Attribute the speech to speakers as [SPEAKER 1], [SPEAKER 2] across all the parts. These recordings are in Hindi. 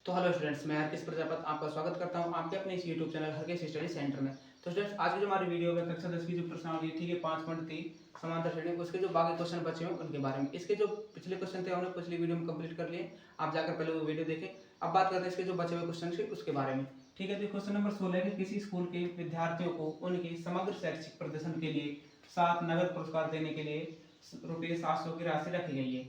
[SPEAKER 1] तो हेलो स्टूडेंट्स, मैं हरकेश प्रजापत आपका स्वागत करता हूं आपके अपने इस YouTube channel Harkesh study centre में। तो स्टूडेंट्स, आज की जो हमारी वीडियो है कक्षा 10 की जो प्रश्नावली थी कि 5.3 समांतर श्रेणी, उसके जो बाकी क्वेश्चन बचे हैं उनके बारे में। इसके जो पिछले क्वेश्चन थे हमने पिछली वीडियो में कंप्लीट कर लिए, आप जाकर पहले वो वीडियो देखें। अब बात करते हैं इसके जो बचे हुए क्वेश्चन थे उसके बारे में। ठीक है, तो क्वेश्चन नंबर 16 है कि किसी स्कूल के विद्यार्थियों को उनके समग्र शैक्षिक प्रदर्शन के लिए 7 नगद पुरस्कार देने के लिए ₹700 की राशि रखी गई है।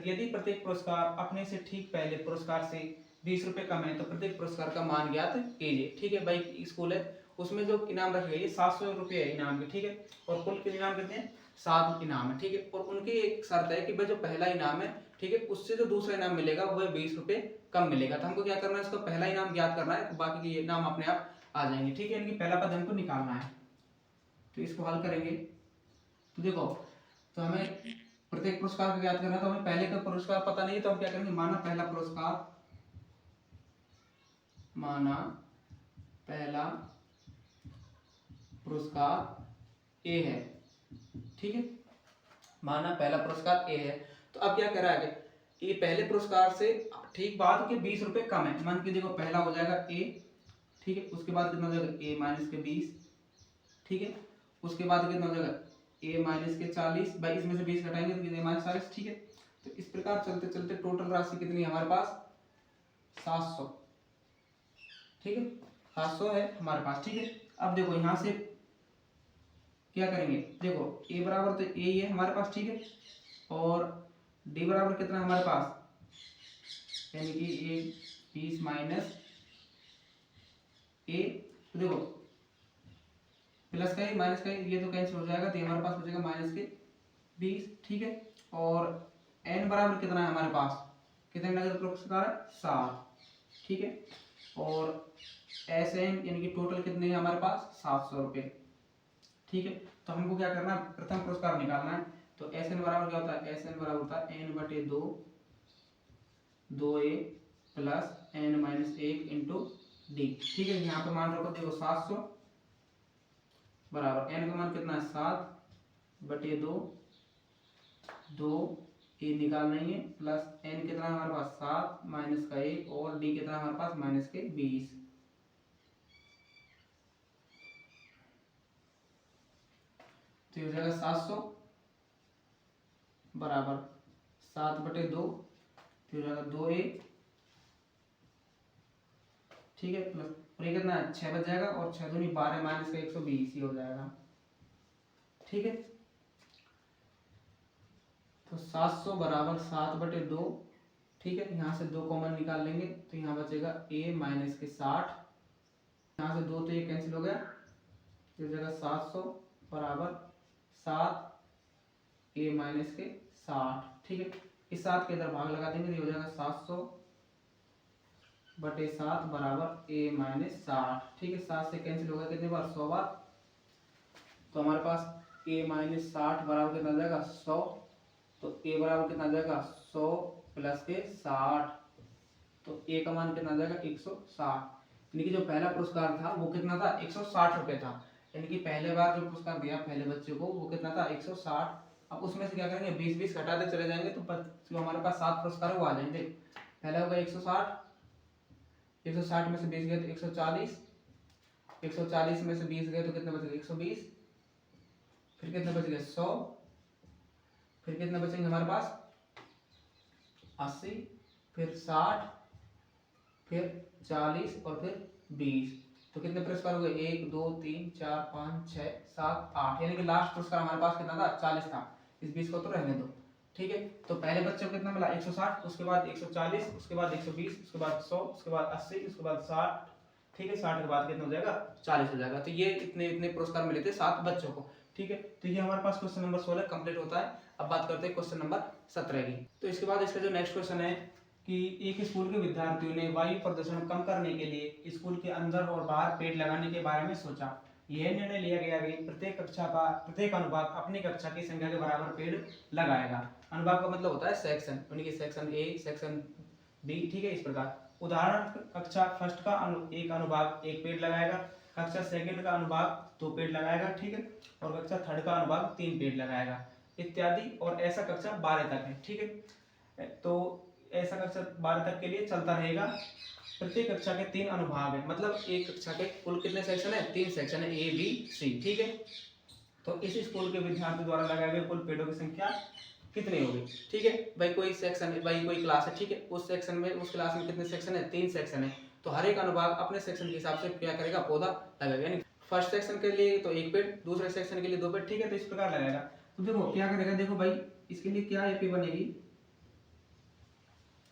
[SPEAKER 1] यदि प्रत्येक पुरस्कार अपने से ठीक पहले पुरस्कार से 20 रुपए कम है तो प्रत्येक पुरस्कार का मान ज्ञात कीजिए। ठीक है भाई, स्कूल है उसमें जो इनाम रखे गए 700 रुपये है इनाम के। ठीक है, और कुल के इनाम कितने हैं? 7 इनाम है। ठीक है, और उनकी एक शर्त है कि भाई जो पहला इनाम है, ठीक है, उससे जो दूसरा इनाम मिलेगा वह 20 रुपये कम मिलेगा। तो हमको क्या करना है, इसका पहला इनाम ज्ञात करना है, तो बाकी के इनाम अपने आप आ जाएंगे। ठीक है, इनकी पहला पद हमको निकालना है, तो इसको हल करेंगे। तो देखो, तो हमें प्रत्येक पुरस्कार को ज्ञात करना है, तो हमें पहले का पुरस्कार पता नहीं है, तो हम क्या करेंगे, माना पहला पुरस्कार ए है। ठीक है, माना पहला पुरस्कार ए है। तो अब क्या कह रहा है, ये पहले पुरस्कार से ठीक बाद के 20 रुपए कम है। मान के देखो, पहला हो जाएगा ए, ठीक है, उसके बाद कितना हो जाएगा ए माइनस के 20, ठीक है, उसके बाद कितना हो जाएगा ए माइनस के 40, भाई इसमें से 20 घटाएंगे तो कितने माइनस 40। ठीक है, तो इस प्रकार चलते चलते टोटल राशि कितनी है हमारे पास, 700। ठीक है, 700 है हमारे पास। ठीक है, अब देखो यहाँ से क्या करेंगे, देखो ए बराबर तो ए ही है हमारे पास। ठीक है, और डी बराबर कितना है हमारे पास, यानी कि ए 20 माइनस ए, तो देखो प्लस का माइनस का ये तो कैंसिल हो जाएगा, तो हमारे पास हो जाएगा माइनस के 20। ठीक है, और n बराबर कितना है हमारे पास, कितने नगद पुरस्कार है, 7। ठीक है, और एस एन यानी कि टोटल कितने हैं हमारे पास, 700 रुपये। ठीक है, तो हमको क्या करना है, प्रथम पुरस्कार निकालना है। तो एस एन बराबर क्या होता है, एस एन बराबर होता है n/2 2a plus n minus 1 into D. ठीक है, यहाँ पे मान रखो, देखो 700 बराबर n का मान कितना है, 7/2 2 ए निकाल लेंगे, प्लस n कितना है हमारे पास, 7 माइनस का 1, और डी कितना है हमारे पास, माइनस के 20। तो ये हो जाएगा 700 बराबर 7/2, तो हो जाएगा 2a, ठीक है, प्लस और ये कितना है, 6 बच जाएगा, और 6 दूनी 12 माइनस का 120 ही हो जाएगा। ठीक है, तो 700 बराबर 7/2। ठीक है, यहाँ से 2 कॉमन निकाल लेंगे, तो यहाँ बचेगा a माइनस के 60, यहाँ से 2 तो ये कैंसिल हो गया, तो हो जाएगा 700 बराबर 7 a माइनस के 60। ठीक है, इस 7 के इधर भाग लगा देंगे, तो ये हो जाएगा 700/7 बराबर a माइनस 60। ठीक है, 7 से कैंसिल हो गया कितने बार, 100 बार, तो हमारे पास a माइनस 60 बराबर कितना जाएगा, 100। तो a बराबर कितना जाएगा, 100 प्लस के 60, तो a का मान कितना जाएगा, 160। यानी कि जो पहला पुरस्कार था वो कितना था, 160 रुपये था। यानी कि पहले बार जो पुरस्कार दिया पहले बच्चे को वो कितना था, 160। अब उसमें से क्या करेंगे, 20 घटाते चले जाएंगे, तो जो हमारे पास 7 पुरस्कार है वो आ जाएंगे। पहला होगा 160, 160 में से 20 गए तो 140, 140 में से 20 गए तो कितने बचेंगे, 120, फिर कितने बच गए, 100, फिर कितने बचेंगे हमारे पास, 80, फिर 60, फिर 40 और फिर 20। तो कितने पुरस्कार हो गए, 1 2 3 4 5 6 7 8, यानी कि लास्ट पुरस्कार हमारे पास कितना था, 40 था। इस 20 को तो रहने दो। ठीक है, तो पहले बच्चे को कितना मिला, 160, उसके बाद 140, उसके बाद 120, उसके बाद 100, उसके बाद 80, उसके बाद 60। ठीक है, 60 के बाद कितना हो जाएगा, 40 हो जाएगा। तो ये इतने इतने पुरस्कार मिले थे 7 बच्चों को। ठीक है, तो ये हमारे पास क्वेश्चन नंबर 16 कंप्लीट होता है। अब बात करते हैं क्वेश्चन नंबर 17 की। तो इसके बाद इसका जो नेक्स्ट क्वेश्चन है कि एक स्कूल के विद्यार्थियों ने वायु प्रदूषण कम करने के लिए स्कूल के अंदर और बाहर पेड़ लगाने के बारे में सोचा। यह निर्णय लिया गया कि प्रत्येक अनुभाग अपनी कक्षा की संख्या के बराबर पेड़ लगाएगा। अनुभाग का मतलब होता है सेक्शन, यानी कि सेक्शन ए, सेक्शन बी। ठीक है, इस प्रकार उदाहरण, कक्षा फर्स्ट का एक अनुभाग 1 पेड़ लगाएगा, कक्षा सेकंड का अनुभाग 2 पेड़ लगाएगा, ठीक है, और कक्षा थर्ड का अनुभाग 3 पेड़ लगाएगा इत्यादि, और ऐसा कक्षा 12 तक है। ठीक है, तो ऐसा कक्षा 12 तक के लिए चलता रहेगा। प्रत्येक कक्षा के 3 अनुभाग है, मतलब एक कक्षा के कुल कितने सेक्शन है, 3 सेक्शन है, ए बी सी, ठीक है। तो इस स्कूल के विद्यार्थी द्वारा लगाए गए कुल पेड़ों की संख्या कितनी होगी, ठीक है। भाई कोई सेक्शन है, भाई कोई क्लास है, ठीक है, उस सेक्शन में, उस क्लास में कितने सेक्शन है, 3 सेक्शन है, तो हर एक अनुभाग अपने सेक्शन के हिसाब से क्या करेगा, पौधा लगाएगा। यानी फर्स्ट सेक्शन के लिए तो 1 पेड़, दूसरे सेक्शन के लिए 2 पेड़, ठीक है। तो इस प्रकार लगाएगा। तो देखो क्या करेगा, देखो भाई इसके लिए क्या एपी बनेगी,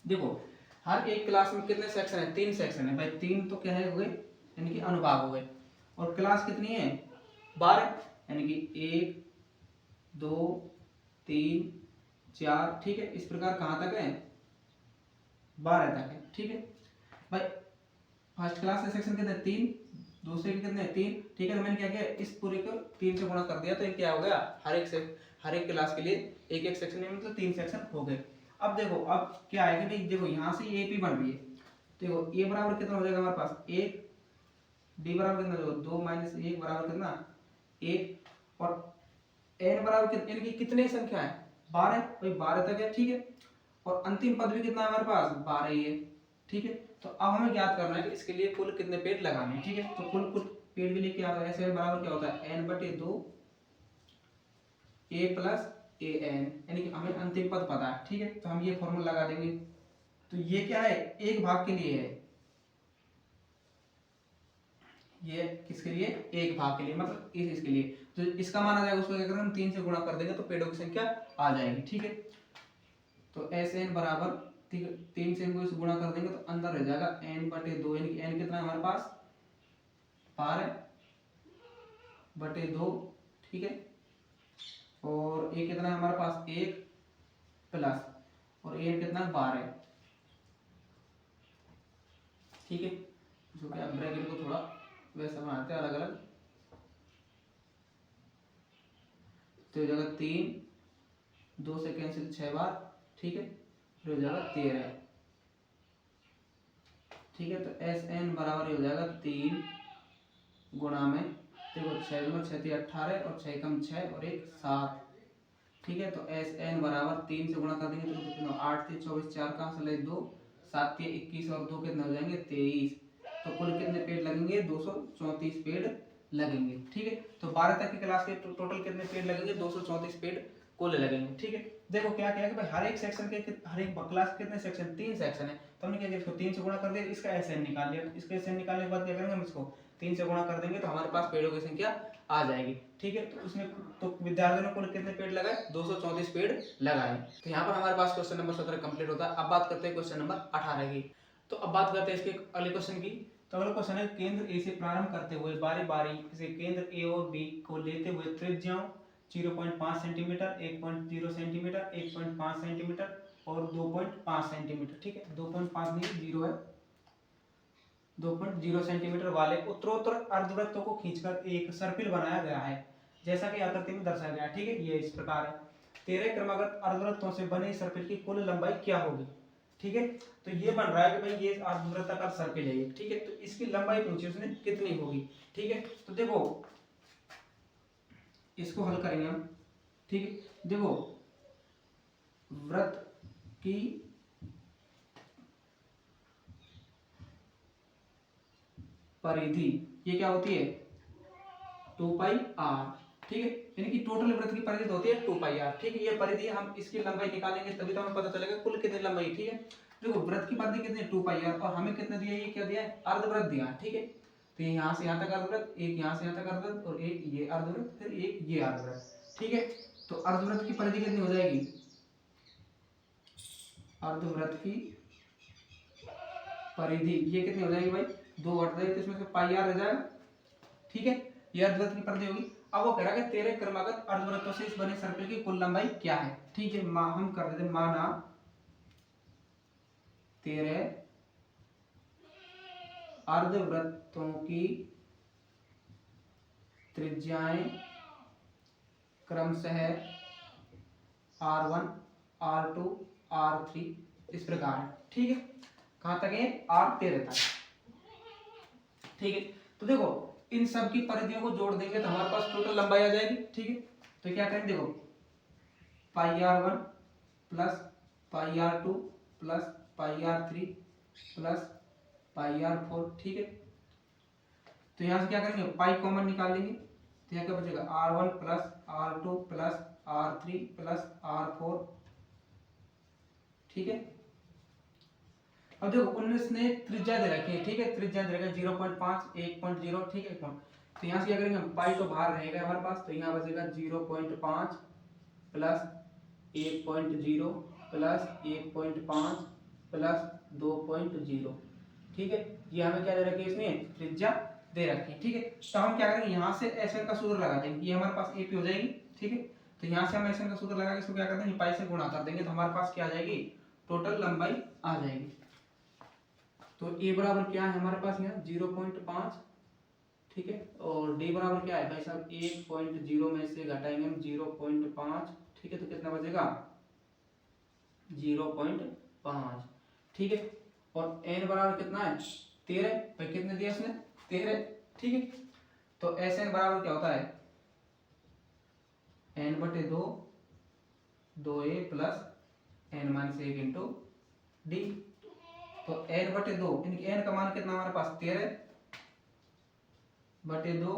[SPEAKER 1] देखो हर एक क्लास में कितने सेक्शन है, 3 सेक्शन है भाई, 3 तो क्या है हो गए, यानी कि अनुभाग हो गए, और क्लास कितनी है, 12, यानी कि 1 2 3 4, ठीक है। इस प्रकार कहाँ तक है, 12 तक है, ठीक है भाई। फर्स्ट क्लास के सेक्शन कितने, 3, दूसरे के कितने, 3, ठीक है। तो मैंने क्या किया, इस पूरे को 3 से गुणा कर दिया, तो ये क्या हो गया, हर एक क्लास के लिए एक एक सेक्शन में, मतलब 3 सेक्शन हो गए। अब देखो अब क्या आएगा भाई, देखो यहाँ से एपी बन रही है, देखो ए बराबर कितना हो जाएगा हमारे पास 1, डी बराबर कितना, देखो 2 - 1 बराबर कितना 1, और एन बराबर कितना, यानी कि कितने संख्या है, 12, भाई 12 तक है, ठीक है। और अंतिम पद भी कितना है हमारे पास, 12 ही है, ठीक है। तो अब हमें ज्ञात करना है कि इसके लिए कुल कितने पेड़ लगाने हैं, ठीक है। तो कुल पेड़ के लिए क्या होता है, एस बराबर क्या होता है, n/2 a + an, यानी कि हमें अंतिम पद पता है, ठीक है। तो हम ये फॉर्मूला लगा देंगे। तो ये क्या है, एक भाग के लिए है, ये किसके लिए, एक भाग के लिए, मतलब इसके लिए। तो इसका मान आ जाएगा, उसको क्या करेंगे हम 3 से गुणा कर देंगे, तो पेड़ों की संख्या आ जाएगी, ठीक है। तो SN बराबर 3 से इनको गुणा कर देंगे, तो अंदर रह जाएगा n/2, यानी कि n कितना है हमारे पास, 12/2, ठीक है। और ये कितना है हमारे पास, 1 प्लस, और n कितना है, 12, ठीक है। जो कि आप ब्रैकेट को थोड़ा वैसा बनाते हैं अलग अलग, तो हो जाएगा 3, 2 से कैंसिल 6 बार, ठीक है, फिर हो जाएगा 13, ठीक है। तो SN बराबर हो जाएगा 3 गुणा में, देखो 6 दूना 6 × 18, और 6 कम 6 और 1 7, ठीक है। तो SN बराबर 3 से गुणा कर देंगे, तो कितना 8 3 24, 4 कहाँ से ले 2, 7 3 21, और 2 कितने हो जाएंगे 23। तो कुल कितने पेड़ लगेंगे, 234 पेड़ लगेंगे, ठीक है। तो 12 तक की क्लास के टोटल कितने पेड़ लगेंगे, 234 पेड़ कुल लगेंगे, ठीक है। देखो क्या किया कि भाई हर एक सेक्शन के, हर एक क्लास के कितने सेक्शन, 3 सेक्शन है, तो हमने क्या किया, इसको 3 से गुणा कर दिया, इसका SN निकाल लिया। इसका SN निकालने के बाद क्या करेंगे, हम इसको 3 से गुणा कर देंगे, तो हमारे पास पेड़ों की संख्या आ जाएगी, ठीक है। तो उसमें तो विद्यार्थियों ने कुल कितने पेड़ लगाए, 234 पेड़ लगाए। तो यहाँ पर हमारे पास क्वेश्चन नंबर 17 कंप्लीट होता है। अब बात करते हैं क्वेश्चन नंबर 18 की। तो अब बात करते हैं इसके अगले क्वेश्चन की। तो अगला क्वेश्चन है, केंद्र ए से प्रारंभ करते हुए बारी बारी से केंद्र ए और बी को लेते हुए त्रिज्याओं 0.5 सेंटीमीटर, 1.0 सेंटीमीटर, 1.5 सेंटीमीटर और 2.5 सेंटीमीटर, ठीक है। 2.5 नहीं 0 है, 2.0 सेंटीमीटर वाले उत्तरोत्तर अर्धवृत्तों को खींचकर एक सर्पिल बनाया गया है, जैसा कि आकृति में दर्शाया गया है, ठीक है। ये इस प्रकार है, 13 क्रमागत अर्धवृत्तों से बने सर्पिल की कुल लंबाई क्या होगी, ठीक है। तो ये बन रहा है कि भाई ये अर्धवृत्ताकार सर्पिल है ये, ठीक है। तो इसकी लंबाई पूछी उसने कितनी होगी, ठीक है। तो देखो इसको हल करेंगे हम, ठीक है। देखो वृत्त की परिधि ये क्या होती है, 2πr, ठीक है। यानी कि टोटल वृत्त की परिधि होती है 2πr, ठीक है। ये परिधि हम इसकी लंबाई निकालेंगे तभी तो हमें पता चलेगा कुल कितनी लंबाई, ठीक है। देखो वृत्त की परिधि कितनी है, 2πr, और हमें कितना दिया, ये क्या दिया है, अर्धवृत्त दिया है, ठीक है। तो ये यहाँ से यहाँ तक अर्धवृत्त, एक यहाँ से यहाँ तक अर्धवृत्त, और एक ये अर्धवृत्त, फिर एक ये अर्धवृत्त, ठीक है। तो अर्धवृत्त की परिधि कितनी हो जाएगी, अर्धवृत्त की परिधि ये कितनी हो जाएगी भाई, 2 हट जाएगी, तो इसमें से πr रह जाएगा, ठीक है। ये अर्धवृत्त की परिधि होगी। अब वो कह रहा है कि 13 क्रमागत अर्धवृत्तों से इस बने सर्कल की कुल लंबाई क्या है, ठीक है। हम कर देते माना 13 अर्धवृत्तों की त्रिज्याएं क्रमशः r1 r2 r3 इस प्रकार है, ठीक है। कहां तक है, r13 तक, ठीक है। तो देखो इन सब की परिधियों को जोड़ देंगे तो हमारे पास टोटल लंबाई आ जाएगी, ठीक है। तो क्या करें, देखो πr1 plus πr2 plus πr3 plus pi r 4, ठीक है। तो यहाँ से क्या करेंगे, पाई कॉमन निकाल लेंगे, तो यहाँ क्या बचेगा R1 plus R2 plus R3 plus R4, ठीक है। अब देखो 19 ने त्रिज्या दे रखी है, ठीक है, त्रिज्या दे रखा है 0.5 1.0, ठीक है। तो यहाँ से क्या करेंगे हम, पाई तो बाहर रहेगा हमारे पास, तो यहाँ बचेगा 0.5 प्लस 1.0 प्लस 1.5 प्लस 2.0, ठीक है। ये हमें क्या दे रखी है, इसमें त्रिज्या दे रखी है, ठीक है। तो हम क्या करेंगे, यहाँ से एस एन का सूत्र लगा देंगे, ये हमारे पास एपी हो जाएगी, ठीक है। तो यहाँ से हम एस एन का सूत्र लगा के इसको क्या करते हैं, पाई से गुणा कर देंगे, तो हमारे पास क्या आ जाएगी, टोटल लंबाई आ जाएगी। तो ए बराबर क्या है हमारे पास यहाँ 0.5, ठीक है, और डी बराबर क्या है भाई साहब 1.0 में से घटाएंगे हम 0.5, ठीक है, तो कितना बचेगा 0.5, ठीक है। और एन बराबर कितना है 13, भाई कितने दिया इसने 13, ठीक है। तो एस एन बराबर क्या होता है एन बटे 2 2a plus N minus 1 into d. तो n बटे 2, यानी n का मान कितना हमारे पास 13 बटे 2,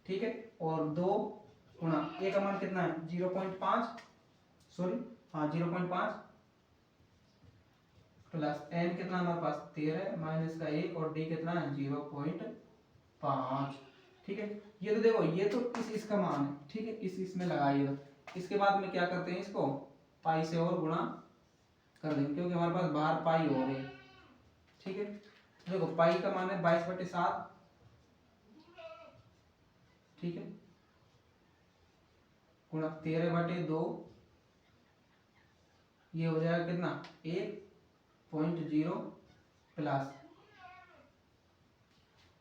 [SPEAKER 1] ठीक है, और 2 गुणा a का मान कितना है 0.5, सॉरी हाँ 0.5 प्लस n कितना हमारे पास 13 माइनस का 1 और d कितना है 0.5, ठीक है। ये तो देखो ये तो इसका मान है, ठीक है, इसमें लगाइए। तो इसके बाद में क्या करते हैं, इसको पाई से और गुणा कर देंगे, क्योंकि हमारे पास बाहर पाई हो रही है, ठीक है। देखो पाई का मान है 22/7, ठीक है, गुणा 13/2, ये हो जाएगा कितना 1.0 प्लस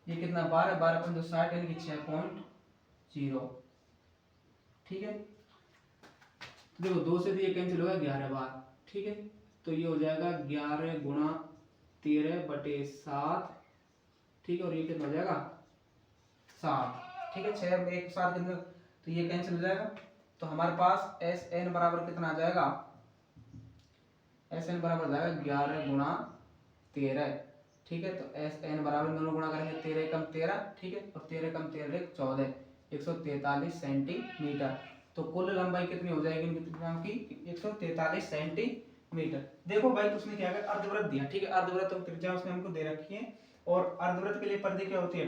[SPEAKER 1] ये कितना 12 यानी कि 6.0, ठीक है। देखो 2 से ये कैंसिल होगा 11 बार, ठीक है। तो ये हो जाएगा 11 गुणा 13/7, ठीक है, और ये कितना हो जाएगा 7, ठीक है, 6 में 1 7 कितना, तो ये कैंसिल हो जाएगा। तो हमारे पास एस एन बराबर कितना आ जाएगा, एस एन बराबर जाएगा 11 गुणा 13, ठीक है। तो एस एन बराबर दोनों गुणा करेंगे 13 कम 13, ठीक है, और 13 कम 13 14, 143 सेंटीमीटर। तो कुल लंबाई कितनी हो जाएगी इनकी त्रिज्याओं की 143 सेंटीमीटर। देखो भाई उसने क्या किया, अर्धवृत्त दिया, ठीक है, अर्धवृत्त और त्रिज्या उसने हमको दे रखी है, और अर्धवृत्त के लिए परिधि क्या होती है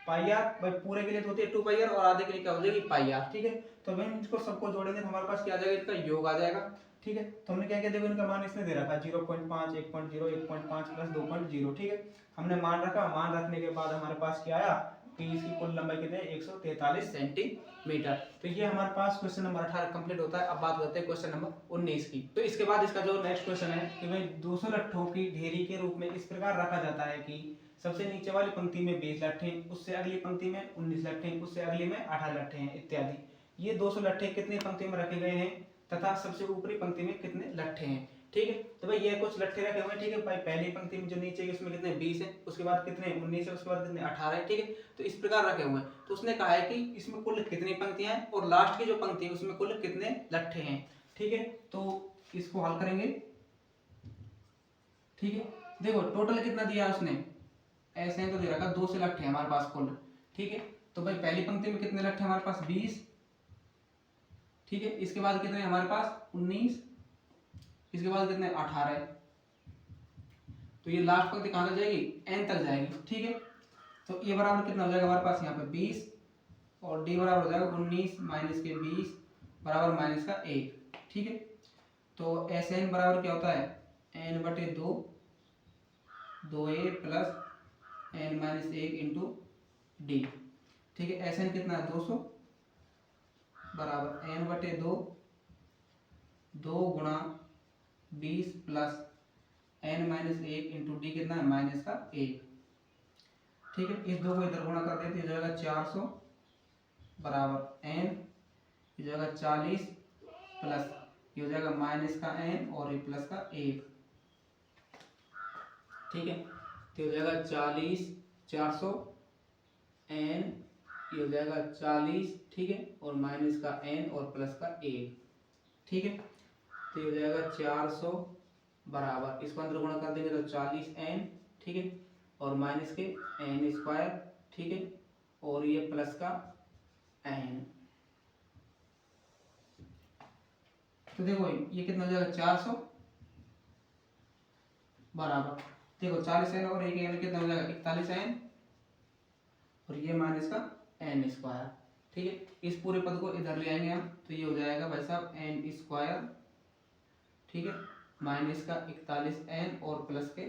[SPEAKER 1] पाई आर, भाई पूरे के लिए तो होती है 2 पाई आर, और आधे के लिए क्या हो जाएगी पाई आर, ठीक है। तो भाई इसको सबको जोड़ेंगे तो हमारे पास क्या आ जाएगा, इसका योग आ जाएगा, ठीक है। तो हमने क्या किया, देखो इनका मान इसने दे रखा है 0.5 1.0 1.5 प्लस 2.0, ठीक है। हमने मान रखा, मान रखने के बाद हमारे पास क्या आया कि इसकी कुल लंबाई कितनी है 143 सेंटीमीटर। तो ये हमारे पास क्वेश्चन नंबर 18 कंप्लीट होता है। अब बात करते हैं क्वेश्चन नंबर 19 की। तो इसके बाद इसका जो नेक्स्ट क्वेश्चन है कि भाई 200 लट्ठों की ढेरी के रूप में इस प्रकार रखा जाता है कि सबसे नीचे वाली पंक्ति में 20 लट्ठे, उससे अगली पंक्ति में 19 लट्ठे, उससे अगली में 18 लट्ठे हैं इत्यादि। ये 200 लट्ठे कितनी पंक्ति में रखे गए हैं तथा सबसे ऊपरी पंक्ति में कितने लट्ठे हैं, ठीक है। तो भाई ये कुछ लट्ठे रखे हुए हैं, ठीक है। भाई पहली पंक्ति में जो नीचे है उसमें कितने 20 है, उसके बाद कितने 19 है, उसके बाद कितने 18 है, ठीक है। तो इस प्रकार रखे हुए हैं। तो उसने कहा है कि इसमें कुल कितनी पंक्तियां हैं और लास्ट की जो पंक्ति है उसमें कुल कितने लट्ठे हैं, ठीक है। तो इसको हल करेंगे, ठीक है। देखो टोटल कितना दिया उसने, ऐसे तो दे रखा 2 से लट्ठे हमारे पास कुल, ठीक है। तो भाई पहली पंक्ति में कितने लट्ठे हमारे पास 20, ठीक है। इसके बाद कितने हमारे पास 19, इसके बाद कितने 18। तो ये लास्ट पंक्ति कहां तक जाएगी n तक जाएगी, ठीक है। तो ये बराबर कितना हो जाएगा हमारे पास यहाँ पे 20 और d बराबर हो जाएगा 19 माइनस के 20 बराबर माइनस का 1, ठीक है। तो एस एन बराबर क्या होता है n बटे 2 2a plus n minus 1 into D, ठीक है। एस एन कितना है 200 बराबर n बटे 2 2 गुणा 20 plus n minus 1 into D कितना है माइनस का 1, ठीक है। इस 2 को इधर गुणा कर देते हो जाएगा 400 बराबर n, ये जाएगा 40 प्लस ये हो जाएगा माइनस का n और ये प्लस का 1, ठीक है। तो हो जाएगा 40 400 n, ये हो जाएगा 40, ठीक है, और माइनस का n और प्लस का 1, ठीक है। तो ये हो जाएगा 400 बराबर इसको अंदर गुणा कर देंगे तो 40n, ठीक है, और माइनस के एन स्क्वायर, ठीक है, और ये प्लस का एन। तो देखो ये कितना हो जाएगा 400 बराबर, देखो 40 एन और एक एन कितना हो जाएगा 41 एन, और ये माइनस का एन स्क्वायर, ठीक है। इस पूरे पद को इधर ले आएंगे हम, तो ये हो जाएगा भाई साहब एन स्क्वायर, ठीक है, माइनस का 41 एन और प्लस के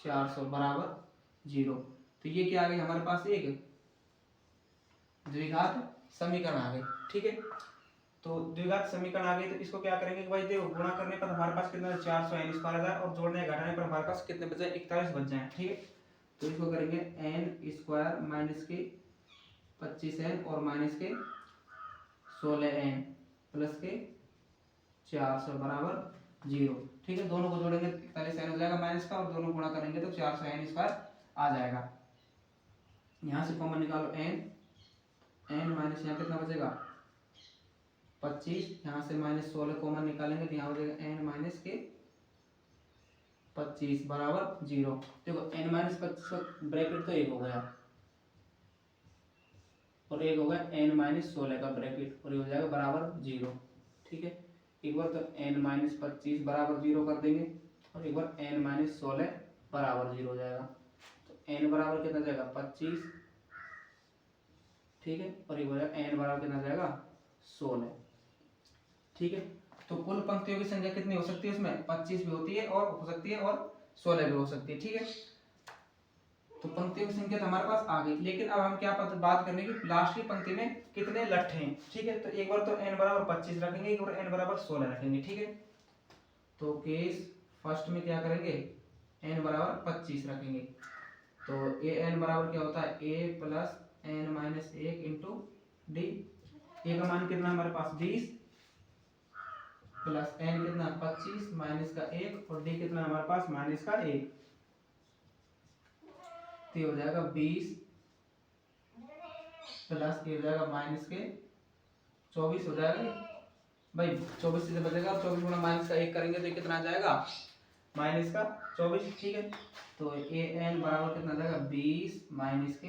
[SPEAKER 1] 400 बराबर 0। तो ये क्या आ गई हमारे पास एक द्विघात समीकरण आ गई, ठीक है। तो द्विघात समीकरण आ गई, तो इसको क्या करेंगे कि भाई देखो गुणा करने पर हमारे पास कितना 400 एन स्क्वायर आ जाए, और जोड़ने घटाने पर हमारे पास कितने बचे 41 बच जाए, ठीक है। तो इसको करेंगे एन स्क्वायर माइनस के 25 एन और माइनस के 16 एन प्लस के 400 बराबर 0, ठीक है। दोनों को जोड़ेंगे 41 एन हो जाएगा माइनस का, और दोनों गुणा करेंगे तो 400 एन स्क्वायर आ जाएगा। यहाँ से कॉमन निकालो एन, एन माइनस यहाँ कितना बचेगा 25, यहाँ से माइनस 16 कॉमन निकालेंगे तो यहाँ हो जाएगा एन माइनस के 25 बराबर 0। देखो एन माइनस 25 ब्रैकेट तो एक हो गया, और एक हो गया एन माइनस 16 का ब्रैकेट, और ये हो जाएगा बराबर 0, ठीक है। एक बार तो एन माइनस 25 बराबर 0 कर देंगे, और एक बार एन माइनस 16 बराबर 0 हो जाएगा। तो एन बराबर कितना जाएगा 25, ठीक है, और ये हो जाएगा एन बराबर कितना जाएगा 16, ठीक है। तो कुल पंक्तियों की संख्या कितनी हो सकती है उसमें 25 भी होती है और हो सकती है, और 16 भी हो सकती है, ठीक है। तो पंक्तियों की संख्या तो हमारे पास आ गई, लेकिन अब हम क्या बात करने की लास्ट की पंक्ति में कितने लट्ठे हैं, ठीक है। तो एक बार तो n बराबर 25 रखेंगे, एक बार n बराबर 16 रखेंगे, ठीक है। तो केस फर्स्ट में क्या करेंगे n बराबर 25 रखेंगे, तो ए n बराबर क्या होता है a plus n minus 1 into D. A का मान कितना हमारे पास 20 प्लस n कितना 25 माइनस का 1, और डी कितना हमारे पास माइनस का 1, तो ये हो जाएगा 20 प्लस ये हो जाएगा माइनस के 24 हो जाएगा भाई, 24 से बचेगा, 24 गुणा माइनस का 1 करेंगे तो ये कितना आ जाएगा माइनस का 24, ठीक है। तो ए एन बराबर कितना आ जाएगा 20 माइनस के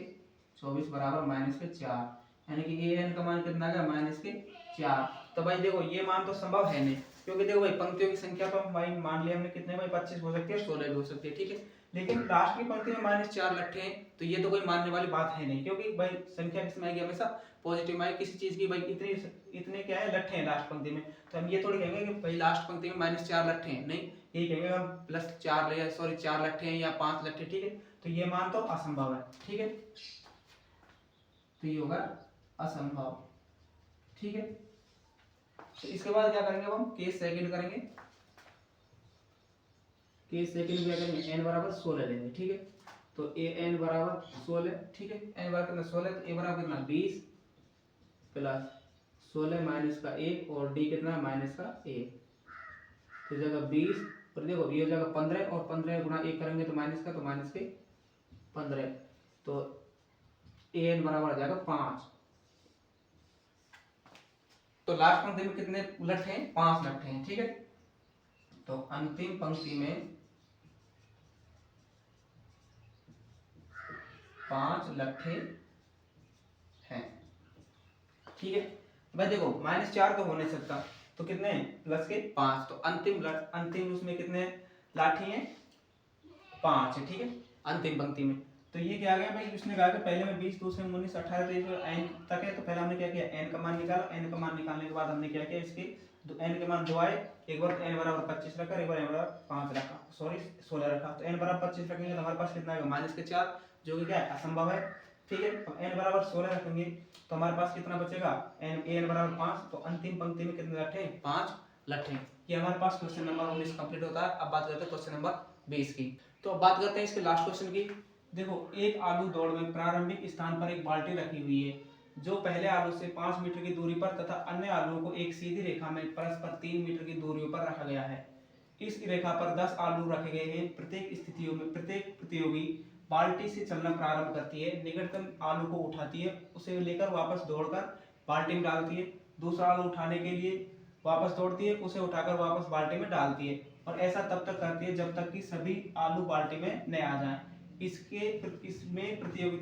[SPEAKER 1] 24 बराबर माइनस के 4, यानी कि ए एन का मान कितना आ गया माइनस के 4। तो भाई देखो ये मान तो संभव है नहीं, क्योंकि देखो भाई पंक्तियों की संख्या तो भाई मान लिया हमने कितने भाई 25 हो सकती है, 16 भी हो सकती है, ठीक है। लेकिन लास्ट की पंक्ति में -4 लट्ठे हैं, तो ये तो कोई मानने वाली बात है नहीं, क्योंकि भाई संख्या किसमें आएगी हमेशा पॉजिटिव में, किसी चीज की भाई इतने क्या है लट्ठे हैं लास्ट पंक्ति में। तो हम ये थोड़ी कहेंगे कि भाई लास्ट पंक्ति में -4 लट्ठे हैं, नहीं, यही कहेंगे हम +4 ले सॉरी 4 लट्ठे हैं या 5 लट्ठे, ठीक है। तो ये मान तो असंभव है, ठीक है, तो ये होगा असंभव, ठीक है। तो इसके बाद क्या करेंगे हम केस सेकंड करेंगे, केस सेकंड क्या करेंगे n बराबर 16 लेंगे, ठीक है। तो ए n बराबर 16, ठीक है, n बराबर कितना 16, तो a बराबर कितना 20 प्लस 16 माइनस का 1, और d कितना माइनस का 1, तो जगह 20, और देखो ये जगह 15, और 15 गुणा 1 करेंगे तो माइनस का, तो माइनस के 15, तो ए n बराबर आ जाएगा 5। तो लास्ट पंक्ति में कितने लट्ठे हैं 5 लट्ठे हैं, ठीक है। तो अंतिम पंक्ति में 5 लट्ठे हैं, ठीक है। भाई देखो -4 तो हो नहीं सकता, तो कितने प्लस के 5, तो अंतिम उसमें कितने लाठी हैं 5 है, ठीक है, अंतिम पंक्ति में। तो ये क्या आ गया भाई, उसने कहा कि पहले में 20, दूसरे में 19, 18, 23 n तक है, तो पहले हमने क्या किया n का मान निकाला, n का मान निकालने के बाद हमने क्या किया इसके n के मान दो आए, एक बार n बराबर 25 रखा, एक बार n बराबर 5 रखा, सॉरी 16 रखा। तो n बराबर 25 रखेंगे तो हमारे पास कितना आएगा -4, जो कि क्या है असंभव है, ठीक है। अब n बराबर 16 रखेंगे तो हमारे पास कितना बचेगा n बराबर 5, तो अंतिम पंक्ति में कितने लट्ठे 5 लट्ठे। ये हमारे पास क्वेश्चन नंबर 19 कंप्लीट होता है। अब बात करते हैं क्वेश्चन नंबर 20 की। तो अब बात करते हैं इसके लास्ट क्वेश्चन की। देखो एक आलू दौड़ में प्रारंभिक स्थान पर एक बाल्टी रखी हुई है, जो पहले आलू से 5 मीटर की दूरी पर तथा अन्य आलू को एक सीधी रेखा में परस्पर 3 मीटर की दूरी पर रखा गया है। इस रेखा पर 10 आलू रखे गए हैं। प्रत्येक स्थितियों में प्रत्येक प्रतियोगी बाल्टी से चलना प्रारंभ करती है, निकटतम आलू को उठाती है, उसे लेकर वापस दौड़कर बाल्टी में डालती है, दूसरा आलू उठाने के लिए वापस दौड़ती है, उसे उठाकर वापस बाल्टी में डालती है, और ऐसा तब तक करती है जब तक कि सभी आलू बाल्टी में न आ जाएं। इसमें प्रतियोगी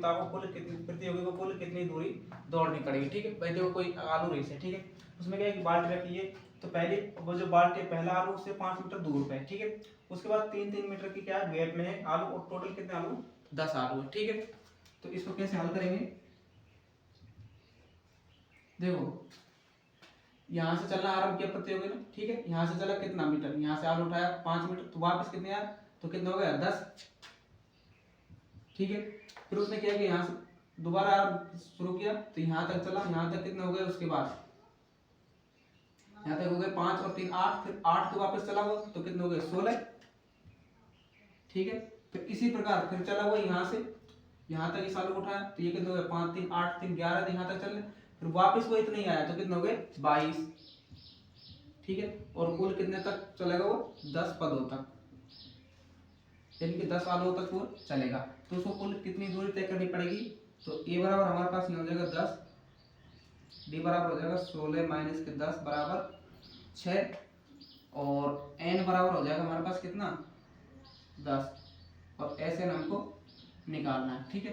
[SPEAKER 1] को कुल कितनी दूरी दौड़नी पड़ेगी। ठीक है भाई, देखो कोई आलू रेस है, ठीक है, उसमें क्या है कि बाल्टी रखी है, तो पहले वो जो बाल्टी पहला आलू उससे 5 मीटर दूर पे है, ठीक है, उसके बाद 3-3 मीटर की क्या गैप में है आलू, और टोटल कितने आलू, 10 आलू है, ठीक है। तो इसको कैसे हल करेंगे, देखो यहाँ से चलना आरंभ किया प्रतियोगी ने, ठीक है, यहाँ से चला कितना मीटर, यहाँ से आलू उठाया 5 मीटर, तो वापस कितने आया, तो कितना हो गया 10, ठीक है। फिर उसने क्या कि यहाँ से दोबारा आरंभ शुरू किया, तो यहाँ तक चला, यहाँ तक कितने हो गए, उसके बाद यहाँ तक हो गए 5 और 3 8, फिर 8 को वापस चला हुआ तो कितने हो गए 16, ठीक है। फिर इसी प्रकार फिर चला हुआ यहाँ से यहाँ तक इस आलू को उठाया, तो ये कितने हो गए 5 3 8 3 11, यहाँ तक चल रहे, फिर वापस वो इतना ही आया, तो कितने हो गए 22, ठीक है। और कुल कितने तक चलेगा वो 10 पदों तक, यानी कि 10 आलुओं तक वो चलेगा। तो उसको कुल कितनी दूरी तय करनी पड़ेगी, तो ए बराबर हमारे पास ये हो जाएगा 10, डी बराबर हो जाएगा 16 माइनस के 10 बराबर 6, और एन बराबर हो जाएगा हमारे पास कितना 10, और एस एन हमको निकालना है, ठीक है।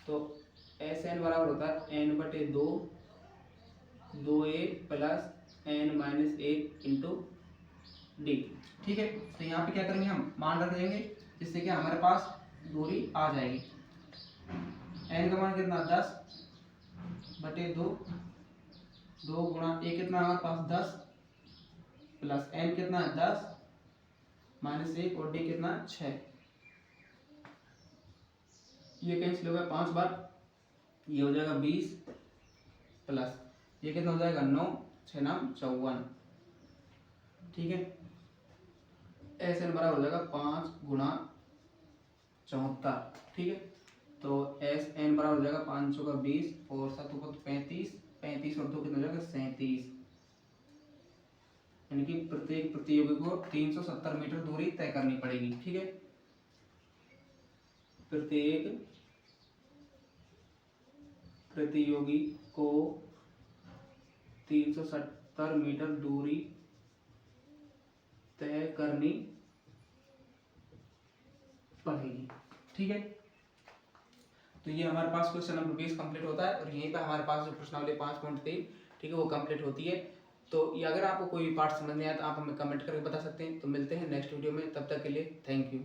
[SPEAKER 1] तो एस एन बराबर होता है एन बटे 2 A plus N minus 1 into D, ठीक है। तो यहाँ पे क्या करेंगे, हम मान रख देंगे, जिससे कि हमारे पास दूरी आ जाएगी। एन का मान कितना 10 बटे 2 गुणा ए कितना हमारे पास 10 प्लस एन कितना है 10 माइनस 1 और डी कितना 6, ये कैंसिल हो गया 5 बार, ये हो जाएगा 20 प्लस ये कितना हो जाएगा 9 6 9 54, ठीक है। एस एन बराबर हो जाएगा 5 गुणा 74, ठीक है। तो एस एन बराबर हो जाएगा 5 चौका 20 और 7 ऊपर 35 35 और 2 कितना हो जाएगा 37, यानी कि प्रत्येक प्रतियोगी को 370 मीटर दूरी तय करनी पड़ेगी, ठीक है। प्रत्येक प्रतियोगी को 370 मीटर दूरी तय करनी पड़ेगी, ठीक है। तो ये हमारे पास क्वेश्चन नंबर 20 कंप्लीट होता है, और यहीं पे हमारे पास जो प्रश्नावली 5.3, ठीक है, वो कंप्लीट होती है। तो ये अगर आपको कोई पार्ट समझ नहीं आया तो आप हमें कमेंट करके बता सकते हैं। तो मिलते हैं नेक्स्ट वीडियो में, तब तक के लिए थैंक यू।